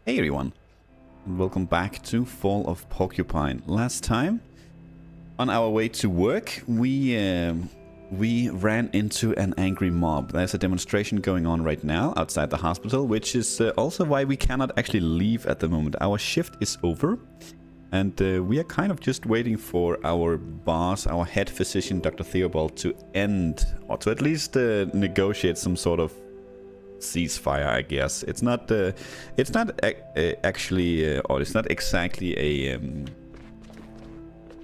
Hey everyone, and welcome back to Fall of Porcupine. Last time, on our way to work, we ran into an angry mob. There's a demonstration going on right now outside the hospital, which is also why we cannot actually leave at the moment. Our shift is over, and we are kind of just waiting for our boss, our head physician, Dr. Theobald, to end, or to at least negotiate some sort of ceasefire, I guess. It's not actually, or it's not exactly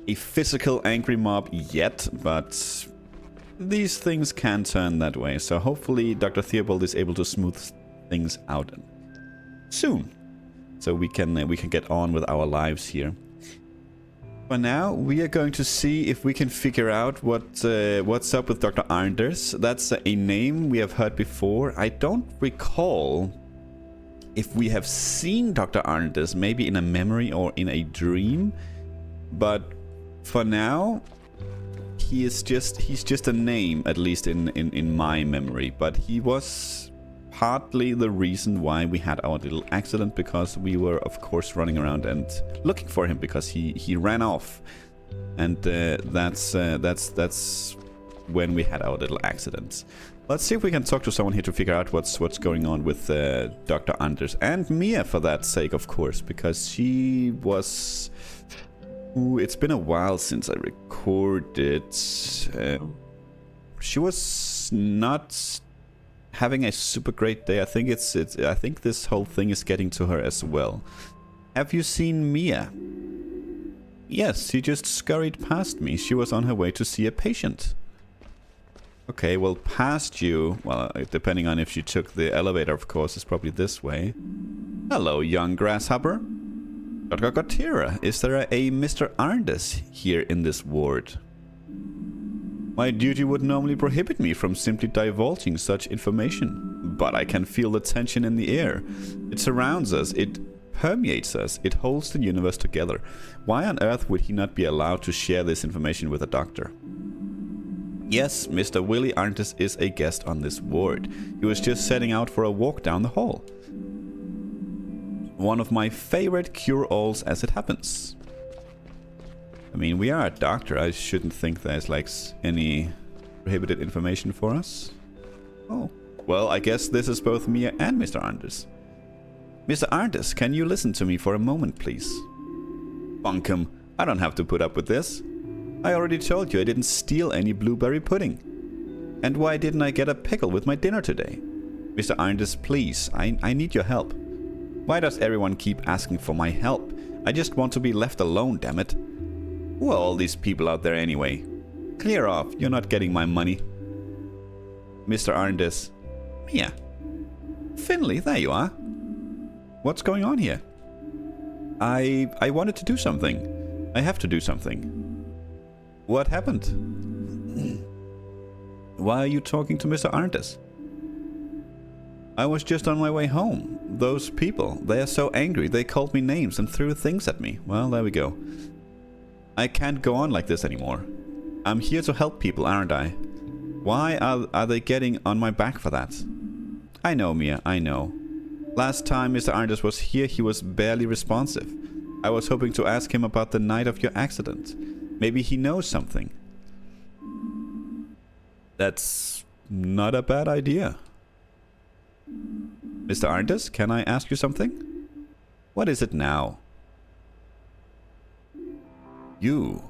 a physical angry mob yet, but these things can turn that way. So hopefully Dr. Theobald is able to smooth things out soon, so we can get on with our lives here. For now, we are going to see if we can figure out what's up with Dr. Anders. That's a name we have heard before. I don't recall if we have seen Dr. Anders, maybe in a memory or in a dream. But for now, he's just a name, at least in my memory. But he was partly the reason why we had our little accident, because we were of course running around and looking for him because he ran off, and that's when we had our little accident. Let's see if we can talk to someone here to figure out what's going on with Dr. Anders, and Mia for that sake, of course, because she was... Ooh, it's been a while since I recorded. She was not having a super great day. I think I think this whole thing is getting to her as well. Have you seen Mia? Yes, she just scurried past me. She was on her way to see a patient. Okay, well, past you, well, depending on if she took the elevator, of course, is probably this way. Hello, young grasshopper. Dr. Gotira, is there a Mr. Arndis here in this ward? My duty would normally prohibit me from simply divulging such information, but I can feel the tension in the air. It surrounds us, it permeates us, it holds the universe together. Why on earth would he not be allowed to share this information with a doctor? Yes, Mr. Willie Arndis is a guest on this ward. He was just setting out for a walk down the hall. One of my favorite cure-alls as it happens. I mean, we are a doctor. I shouldn't think there's like any prohibited information for us. Oh, well, I guess this is both Mia and Mr. Anders. Mr. Anders, can you listen to me for a moment, please? Bunkum, I don't have to put up with this. I already told you I didn't steal any blueberry pudding. And why didn't I get a pickle with my dinner today? Mr. Anders, please, I need your help. Why does everyone keep asking for my help? I just want to be left alone, damn it. Who are all these people out there anyway? Clear off, you're not getting my money. Mr. Arndis. Mia. Finley, there you are. What's going on here? I wanted to do something. I have to do something. What happened? Why are you talking to Mr. Arndis? I was just on my way home. Those people, they are so angry. They called me names and threw things at me. Well, there we go. I can't go on like this anymore. I'm here to help people, aren't I? Why are they getting on my back for that? I know, Mia, I know. Last time Mr. Anders was here, he was barely responsive. I was hoping to ask him about the night of your accident. Maybe he knows something. That's not a bad idea. Mr. Anders, can I ask you something? What is it now? You.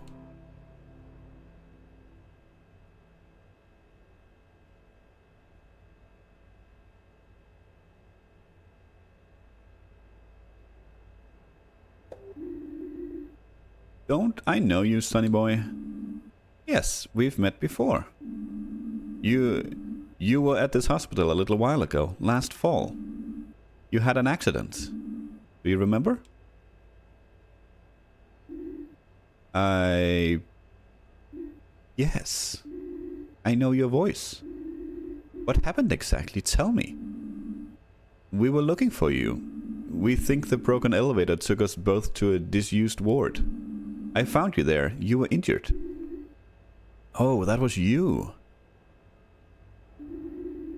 Don't I know you, sonny boy? Yes, we've met before. You were at this hospital a little while ago, last fall. You had an accident. Do you remember? Yes. I know your voice. What happened exactly? Tell me. We were looking for you. We think the broken elevator took us both to a disused ward. I found you there. You were injured. Oh, that was you.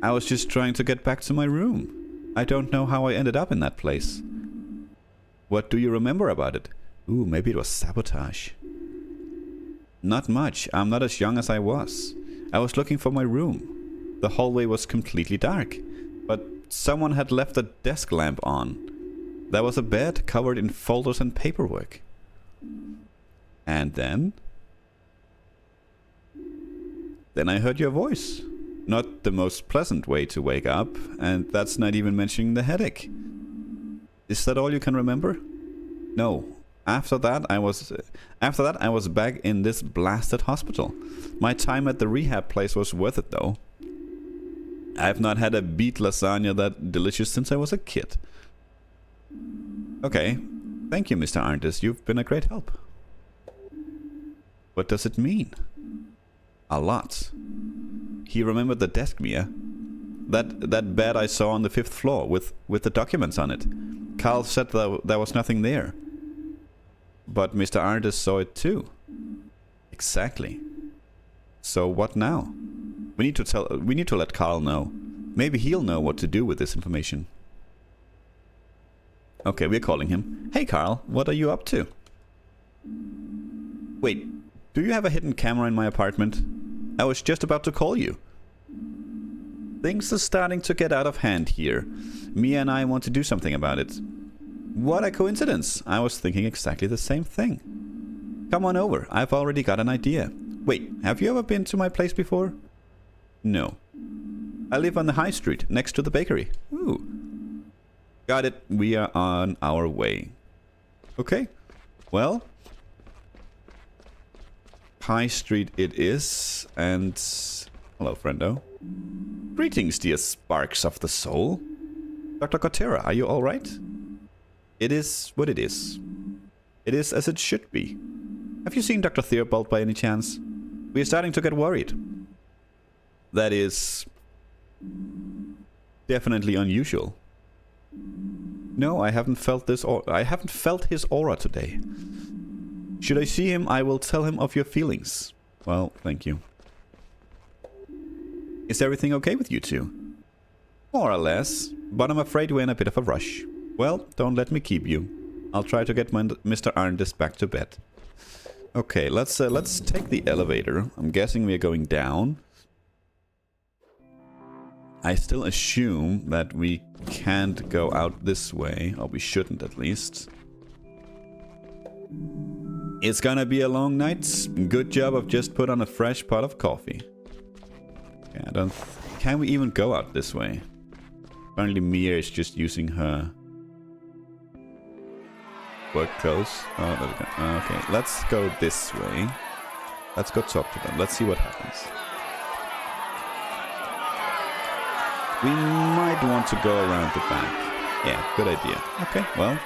I was just trying to get back to my room. I don't know how I ended up in that place. What do you remember about it? Ooh, maybe it was sabotage. Not much. I'm not as young as I was. I was looking for my room. The hallway was completely dark, but someone had left a desk lamp on. There was a bed covered in folders and paperwork. And then? Then I heard your voice. Not the most pleasant way to wake up, and that's not even mentioning the headache. Is that all you can remember? No. After that I was back in this blasted hospital. My time at the rehab place was worth it though. I've not had a beet lasagna that delicious since I was a kid. Okay. Thank you, Mr. Arndt. You've been a great help. What does it mean? A lot. He remembered the desk, Mia. That bed I saw on the 5th floor with the documents on it. Carl said there was nothing there. But Mr. Arndt saw it too. Exactly. So what now? We need to let Carl know. Maybe he'll know what to do with this information. Okay, we're calling him. Hey Carl, what are you up to? Wait, do you have a hidden camera in my apartment? I was just about to call you. Things are starting to get out of hand here. Mia and I want to do something about it. What a coincidence. I was thinking exactly the same thing. Come on over. I've already got an idea. Wait, have you ever been to my place before? No. I live on the high street, next to the bakery. Ooh. Got it. We are on our way. Okay. Well. High street it is. And... hello, friendo. Greetings, dear sparks of the soul. Dr. Cortera, are you alright? It is what it is. It is as it should be. Have you seen Dr. Theobald by any chance? We are starting to get worried. That is... definitely unusual. No, I haven't felt this I haven't felt his aura today. Should I see him, I will tell him of your feelings. Well, thank you. Is everything okay with you two? More or less, but I'm afraid we're in a bit of a rush. Well, don't let me keep you. I'll try to get Mr. Arndt back to bed. Okay, let's take the elevator. I'm guessing we're going down. I still assume that we can't go out this way, or we shouldn't at least. It's gonna be a long night. Good job of just put on a fresh pot of coffee. Okay, I don't... can we even go out this way? Apparently Mia is just using her work clothes. Oh, there we go. Okay, let's go this way. Let's go talk to them. Let's see what happens. We might want to go around the back. Yeah, good idea. Okay, well,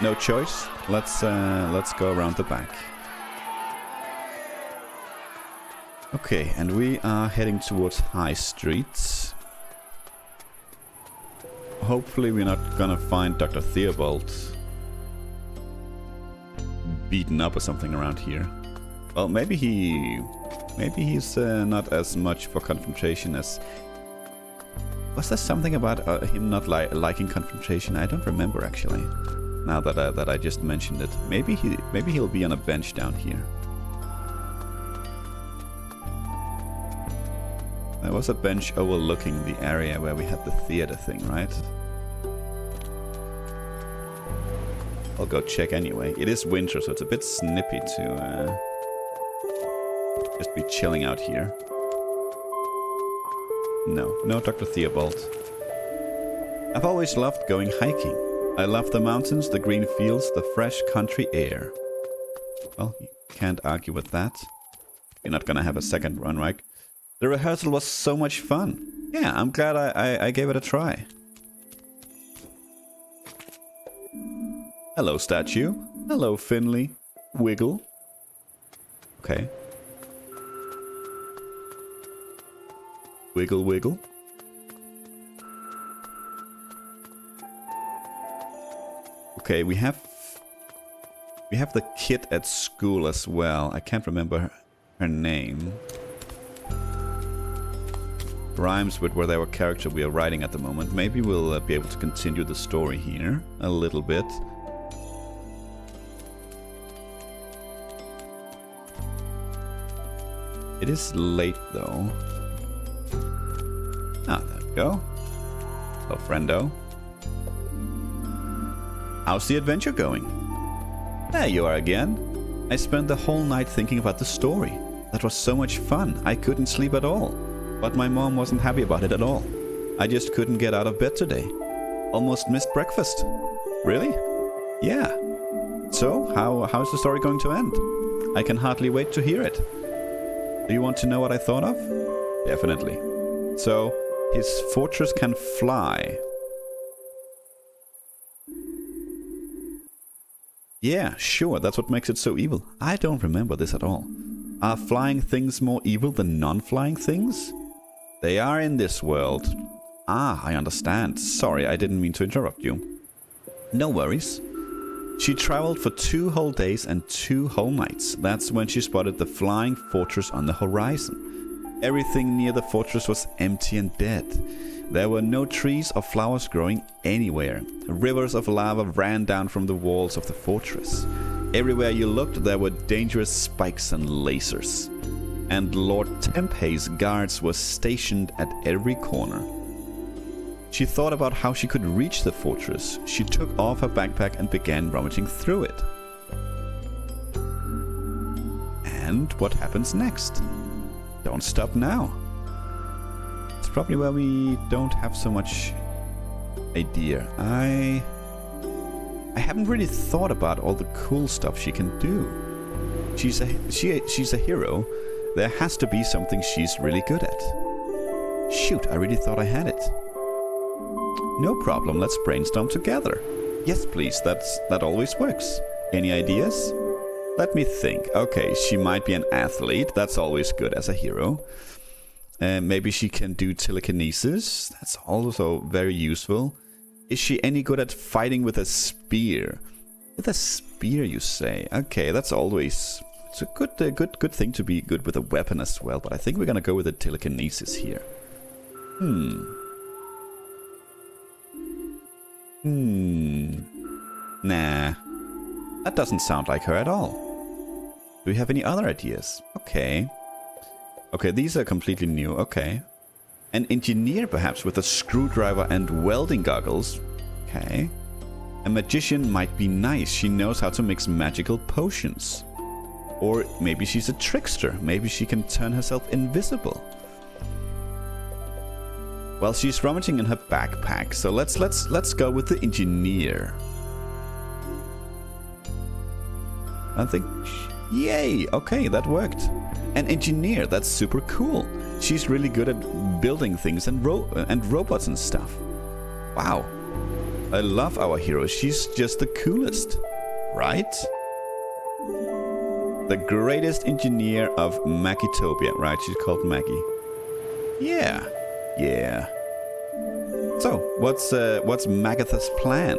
no choice. Let's go around the back. Okay, and we are heading towards High Street. Hopefully we're not gonna find Dr. Theobald beaten up or something around here. Well, maybe he's not as much for confrontation as... Was there something about him not liking confrontation? I don't remember actually. Now that I just mentioned it, maybe he'll be on a bench down here. There was a bench overlooking the area where we had the theater thing, right? I'll go check anyway. It is winter, so it's a bit snippy to just be chilling out here. No Dr. Theobald. I've always loved going hiking. I love the mountains, the green fields, the fresh country air. Well, you can't argue with that. You're not gonna have a second run, right? The rehearsal was so much fun. Yeah, I'm glad I gave it a try. Hello, statue. Hello, Finley. Wiggle. Okay. Wiggle, wiggle. Okay, we have the kid at school as well. I can't remember her name. Rhymes with whatever character we are writing at the moment. Maybe we'll be able to continue the story here a little bit. It is late, though. Ah, there we go. Hello, friendo. How's the adventure going? There you are again. I spent the whole night thinking about the story. That was so much fun. I couldn't sleep at all. But my mom wasn't happy about it at all. I just couldn't get out of bed today. Almost missed breakfast. Really? Yeah. So, how's the story going to end? I can hardly wait to hear it. Do you want to know what I thought of? Definitely. So, his fortress can fly. Yeah, sure, that's what makes it so evil. I don't remember this at all. Are flying things more evil than non-flying things? They are in this world. Ah, I understand. Sorry, I didn't mean to interrupt you. No worries. She traveled for 2 whole days and 2 whole nights. That's when she spotted the flying fortress on the horizon. Everything near the fortress was empty and dead. There were no trees or flowers growing anywhere. Rivers of lava ran down from the walls of the fortress. Everywhere you looked, there were dangerous spikes and lasers. And Lord Tempeh's guards were stationed at every corner. She thought about how she could reach the fortress. She took off her backpack and began rummaging through it. And what happens next? Don't stop now. It's probably where we don't have so much idea. I haven't really thought about all the cool stuff she can do. She's a hero. There has to be something she's really good at. Shoot, I really thought I had it. No problem, let's brainstorm together. Yes, please, that always works. Any ideas? Let me think. Okay, she might be an athlete. That's always good as a hero. Maybe she can do telekinesis. That's also very useful. Is she any good at fighting with a spear? With a spear, you say? Okay, that's always... It's a good thing to be good with a weapon as well. But I think we're gonna go with the telekinesis here. Nah. That doesn't sound like her at all. Do we have any other ideas? Okay. Okay, these are completely new. Okay. An engineer, perhaps, with a screwdriver and welding goggles. Okay. A magician might be nice. She knows how to mix magical potions. Or maybe she's a trickster. Maybe she can turn herself invisible. Well, she's rummaging in her backpack, so let's go with the engineer. I think... Yay! Okay, that worked. An engineer, that's super cool. She's really good at building things and robots and stuff. Wow. I love our hero. She's just the coolest. Right? The greatest engineer of Magitopia. Right, she's called Maggie. Yeah. Yeah. So, what's Magatha's plan?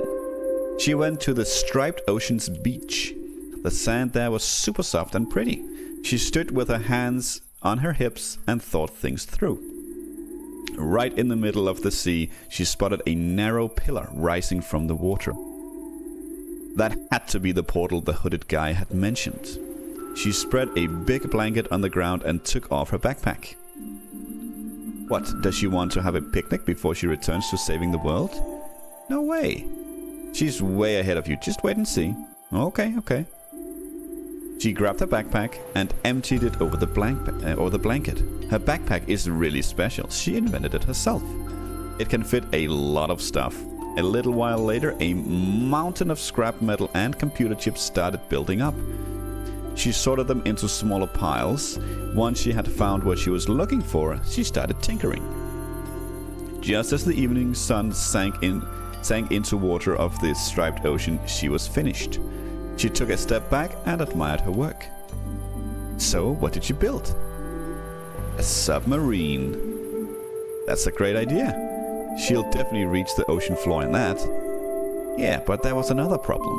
She went to the striped ocean's beach. The sand there was super soft and pretty. She stood with her hands on her hips and thought things through. Right in the middle of the sea, she spotted a narrow pillar rising from the water. That had to be the portal the hooded guy had mentioned. She spread a big blanket on the ground and took off her backpack. What, does she want to have a picnic before she returns to saving the world? No way. She's way ahead of you. Just wait and see. Okay, okay. She grabbed her backpack and emptied it over the blanket. Her backpack is really special. She invented it herself. It can fit a lot of stuff. A little while later, a mountain of scrap metal and computer chips started building up. She sorted them into smaller piles. Once she had found what she was looking for, she started tinkering. Just as the evening sun sank into water of the striped ocean, she was finished. She took a step back and admired her work. So, what did she build? A submarine. That's a great idea. She'll definitely reach the ocean floor in that. Yeah, but there was another problem.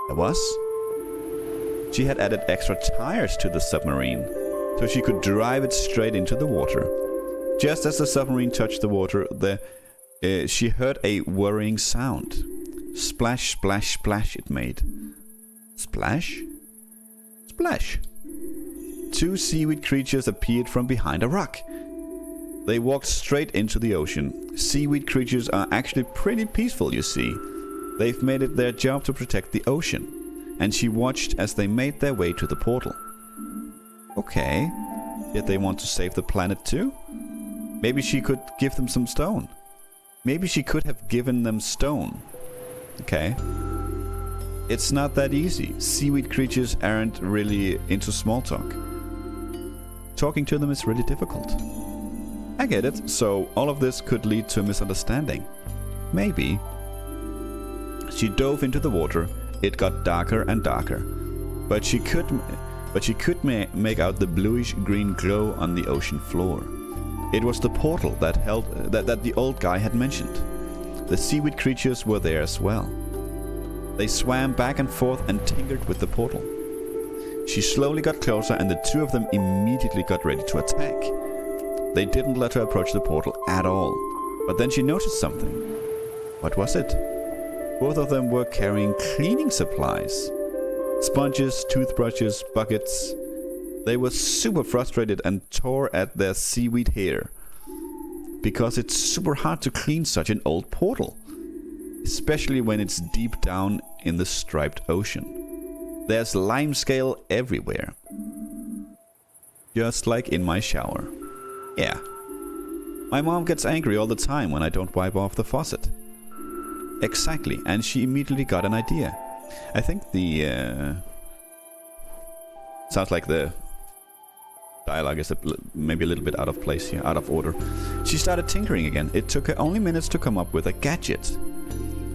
There was? She had added extra tires to the submarine, so she could drive it straight into the water. Just as the submarine touched the water, she heard a worrying sound. Splash, splash, splash it made. Splash? Splash. 2 seaweed creatures appeared from behind a rock. They walked straight into the ocean. Seaweed creatures are actually pretty peaceful, you see. They've made it their job to protect the ocean, and she watched as they made their way to the portal. Okay, did they want to save the planet too? Maybe she could give them some stone. Maybe she could have given them stone. Okay. It's not that easy. Seaweed creatures aren't really into small talk. Talking to them is really difficult. I get it, so all of this could lead to a misunderstanding. Maybe. She dove into the water. It got darker and darker. But she could make out the bluish-green glow on the ocean floor. It was the portal that the old guy had mentioned. The seaweed creatures were there as well. They swam back and forth and tinkered with the portal. She slowly got closer and the two of them immediately got ready to attack. They didn't let her approach the portal at all. But then she noticed something. What was it? Both of them were carrying cleaning supplies. Sponges, toothbrushes, buckets. They were super frustrated and tore at their seaweed hair. Because it's super hard to clean such an old portal. Especially when it's deep down in the striped ocean. There's limescale everywhere. Just like in my shower. Yeah. My mom gets angry all the time when I don't wipe off the faucet. Exactly, and she immediately got an idea. I think the... sounds like the dialogue is maybe a little bit out of place here, out of order. She started tinkering again. It took her only minutes to come up with a gadget.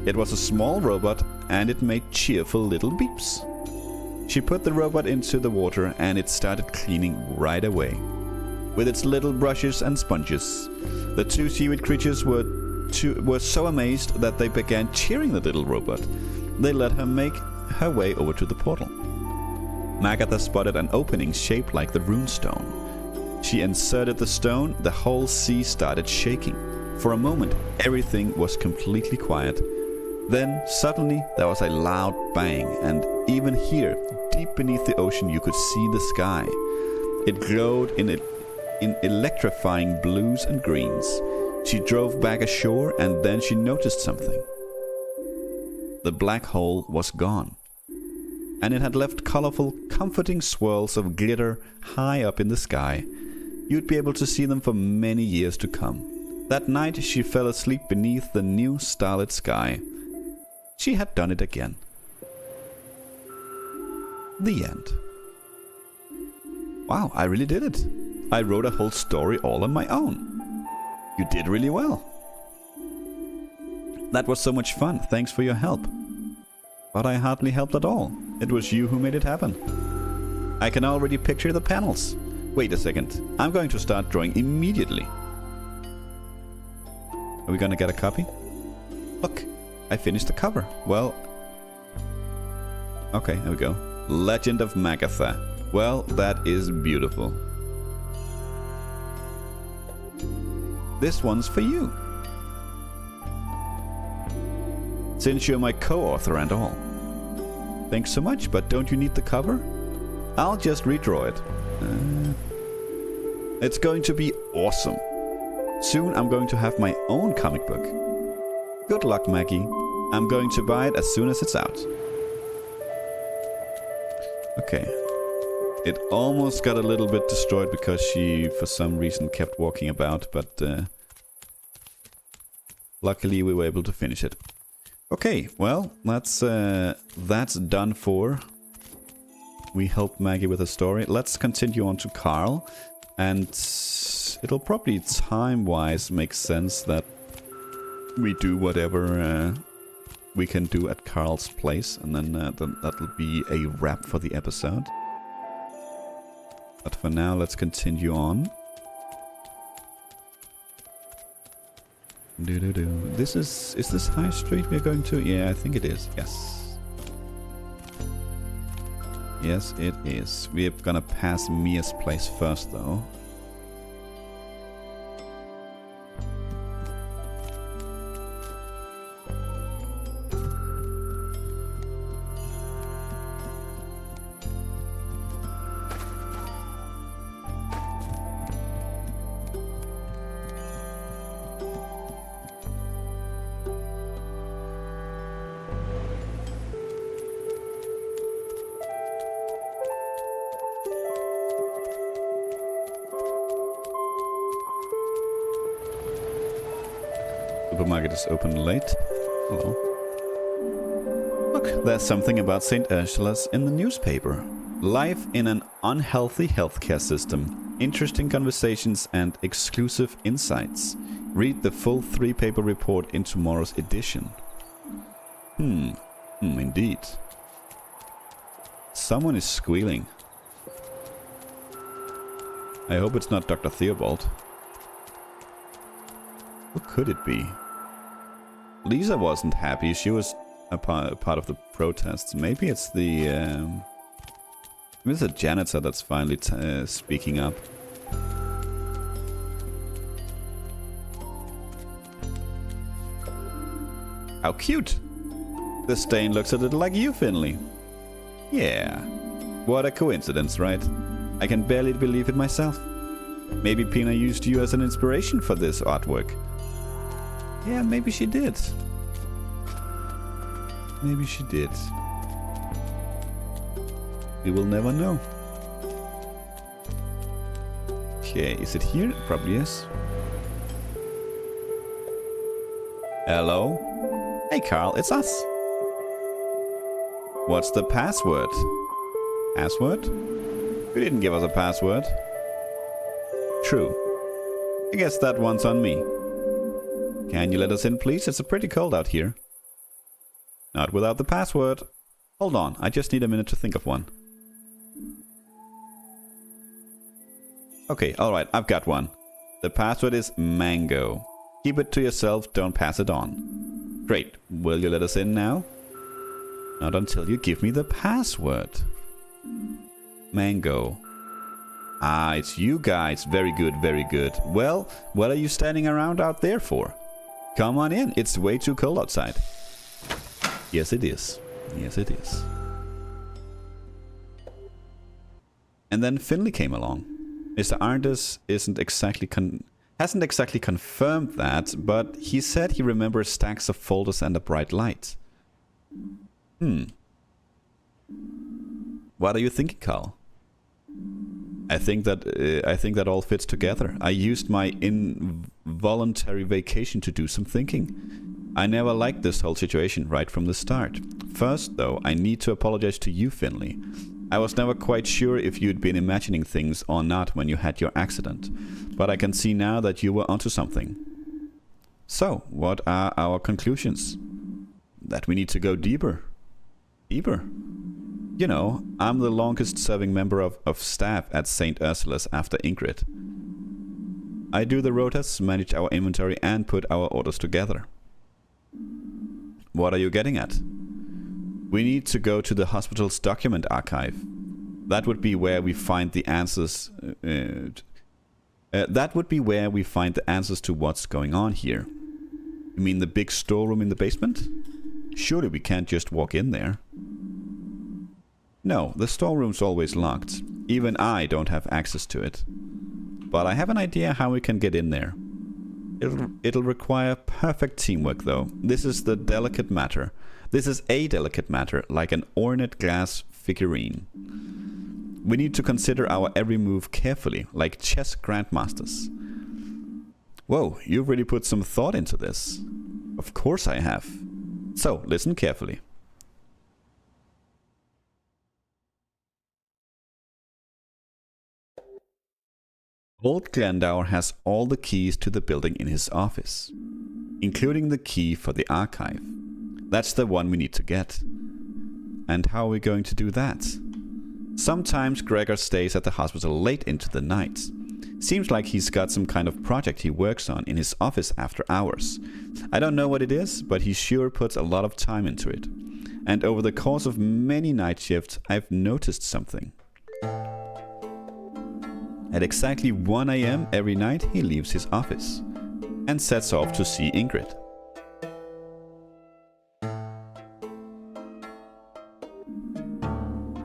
It was a small robot, and it made cheerful little beeps. She put the robot into the water, and it started cleaning right away. With its little brushes and sponges. The two seaweed creatures were so amazed that they began cheering the little robot. They let her make her way over to the portal. Magatha spotted an opening shaped like the runestone. She inserted the stone. The whole sea started shaking. For a moment, everything was completely quiet. Then, suddenly, there was a loud bang, and even here, deep beneath the ocean, you could see the sky. It glowed in electrifying blues and greens. She drove back ashore, and then she noticed something. The black hole was gone, and it had left colorful, comforting swirls of glitter high up in the sky. You'd be able to see them for many years to come. That night, she fell asleep beneath the new starlit sky. She had done it again. The end. Wow, I really did it. I wrote a whole story all on my own. You did really well. That was so much fun. Thanks for your help. But I hardly helped at all. It was you who made it happen. I can already picture the panels. Wait a second. I'm going to start drawing immediately. Are we gonna get a copy? Look, I finished the cover. Well... okay, there we go. Legend of Magatha. Well, that is beautiful. This one's for you. Since you're my co-author and all. Thanks so much, but don't you need the cover? I'll just redraw it. It's going to be awesome. Soon I'm going to have my own comic book. Good luck, Maggie. I'm going to buy it as soon as it's out. Okay. It almost got a little bit destroyed because she, for some reason, kept walking about, but luckily we were able to finish it. Okay, well, that's done for. We helped Maggie with a story. Let's continue on to Carl, and it'll probably time-wise make sense that we do whatever we can do at Carl's place, and then that'll be a wrap for the episode. But for now, let's continue on. This is this High Street we're going to? Yeah, I think it is. Yes. Yes, it is. We're gonna pass Mia's place first, though. supermarket is open late. Hello. Look, there's something about St. Ursula's in the newspaper. Life in an unhealthy healthcare system. Interesting conversations and exclusive insights. Read the full 3-paper report in tomorrow's edition. Indeed. Someone is squealing. I hope it's not Dr. Theobald. Who could it be? Lisa wasn't happy. She was a part of the protests. Maybe it's the... maybe it's the janitor that's finally speaking up. How cute! The stain looks a little like you, Finley. Yeah. What a coincidence, right? I can barely believe it myself. Maybe Pina used you as an inspiration for this artwork. Yeah, maybe she did. Maybe she did. We will never know. Okay, is it here? It probably is. Hello? Hey Carl, it's us. What's the password? Password? You didn't give us a password. True. I guess that one's on me. Can you let us in, please? It's pretty cold out here. Not without the password. Hold on, I just need a minute to think of one. Okay, alright, I've got one. The password is mango. Keep it to yourself, don't pass it on. Great, will you let us in now? Not until you give me the password. Mango. Ah, it's you guys. Very good, very good. Well, what are you standing around out there for? Come on in, it's way too cold outside. Yes, it is. Yes, it is. And then Finley came along. Mr. Arndus hasn't exactly confirmed that, but he said he remembers stacks of folders and a bright light. What are you thinking, Carl? I think that all fits together. I used my involuntary vacation to do some thinking. I never liked this whole situation right from the start. First, though, I need to apologize to you, Finley. I was never quite sure if you'd been imagining things or not when you had your accident, but I can see now that you were onto something. So, what are our conclusions? That we need to go deeper. Deeper? You know, I'm the longest serving member of staff at St. Ursula's after Ingrid. I do the rotas, manage our inventory and put our orders together. What are you getting at? We need to go to the hospital's document archive. That would be where we find the answers. That would be where we find the answers to what's going on here. You mean the big storeroom in the basement? Surely we can't just walk in there. No, the storeroom's always locked. Even I don't have access to it. But I have an idea how we can get in there. It'll require perfect teamwork, though. This is a delicate matter, like an ornate glass figurine. We need to consider our every move carefully, like chess grandmasters. Whoa, you've really put some thought into this. Of course I have. So, listen carefully. Old Glendower has all the keys to the building in his office, including the key for the archive. That's the one we need to get. And how are we going to do that? Sometimes Gregor stays at the hospital late into the night. Seems like he's got some kind of project he works on in his office after hours. I don't know what it is, but he sure puts a lot of time into it. And over the course of many night shifts, I've noticed something. At exactly 1 AM every night, he leaves his office and sets off to see Ingrid.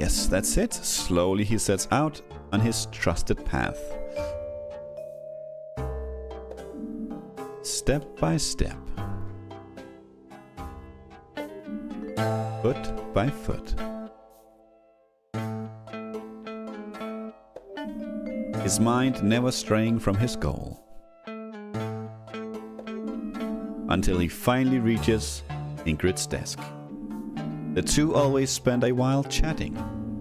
Yes, that's it. Slowly he sets out on his trusted path. Step by step. Foot by foot. His mind never straying from his goal. until he finally reaches Ingrid's desk. The two always spend a while chatting.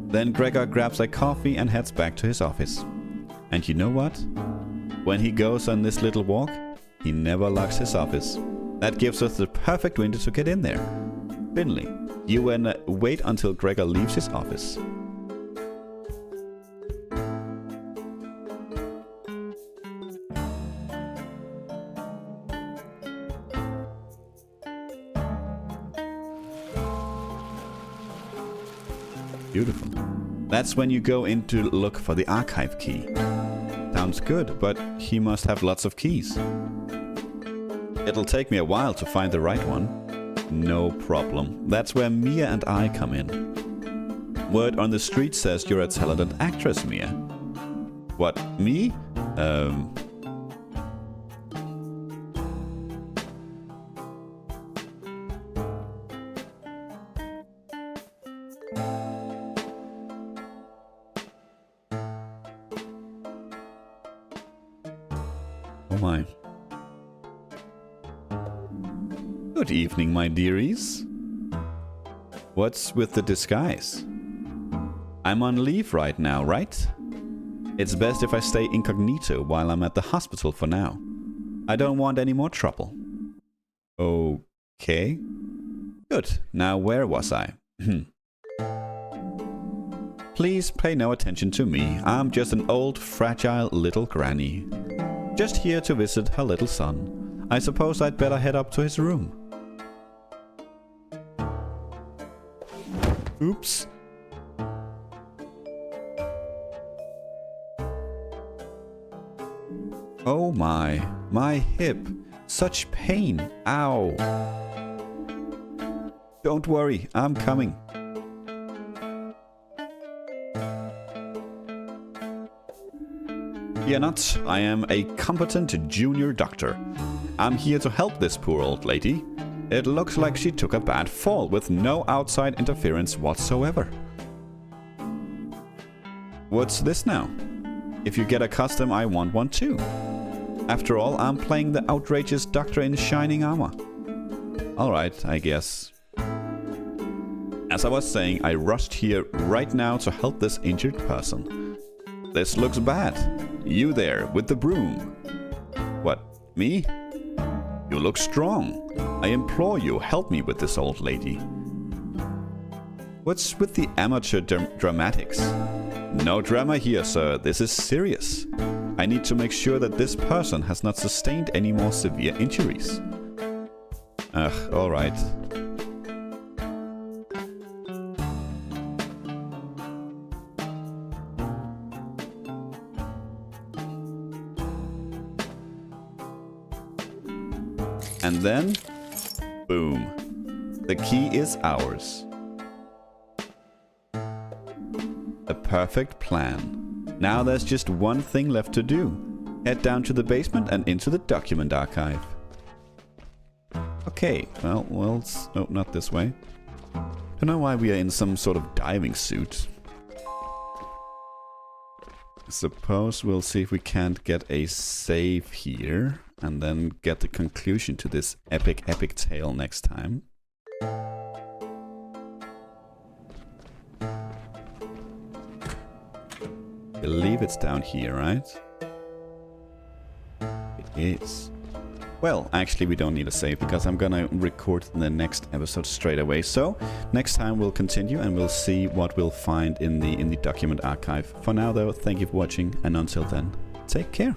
Then Gregor grabs a coffee and heads back to his office. And you know what? When he goes on this little walk, he never locks his office. That gives us the perfect window to get in there. Finley, you wait until Gregor leaves his office. Beautiful. That's when you go in to look for the archive key. Sounds good, but he must have lots of keys. It'll take me a while to find the right one. No problem. That's where Mia and I come in. Word on the street says you're a talented actress, Mia. What, me? Oh my. Good evening, my dearies. What's with the disguise? I'm on leave right now, right? It's best if I stay incognito while I'm at the hospital for now. I don't want any more trouble. Okay. Good. Now where was I? Please pay no attention to me. I'm just an old, fragile little granny. Just here to visit her little son. I suppose I'd better head up to his room. Oops. Oh my hip. Such pain. Ow. Don't worry, I'm coming. Fear not, I am a competent junior doctor. I'm here to help this poor old lady. It looks like she took a bad fall with no outside interference whatsoever. What's this now? If you get a custom, I want one too. After all, I'm playing the outrageous doctor in shining armor. Alright, I guess. As I was saying, I rushed here right now to help this injured person. This looks bad. You there, with the broom. What, me? You look strong. I implore you, help me with this old lady. What's with the amateur dramatics? No drama here, sir. This is serious. I need to make sure that this person has not sustained any more severe injuries. Ugh, alright. And then, boom. The key is ours. A perfect plan. Now there's just one thing left to do. Head down to the basement and into the document archive. Okay, well, no, not this way. Don't know why we are in some sort of diving suit. Suppose we'll see if we can't get a save here. And then get the conclusion to this epic tale next time. Believe it's down here, right? It is. Well, actually we don't need a save because I'm gonna record the next episode straight away. So next time we'll continue and we'll see what we'll find in the document archive. For now though, thank you for watching, and until then, take care.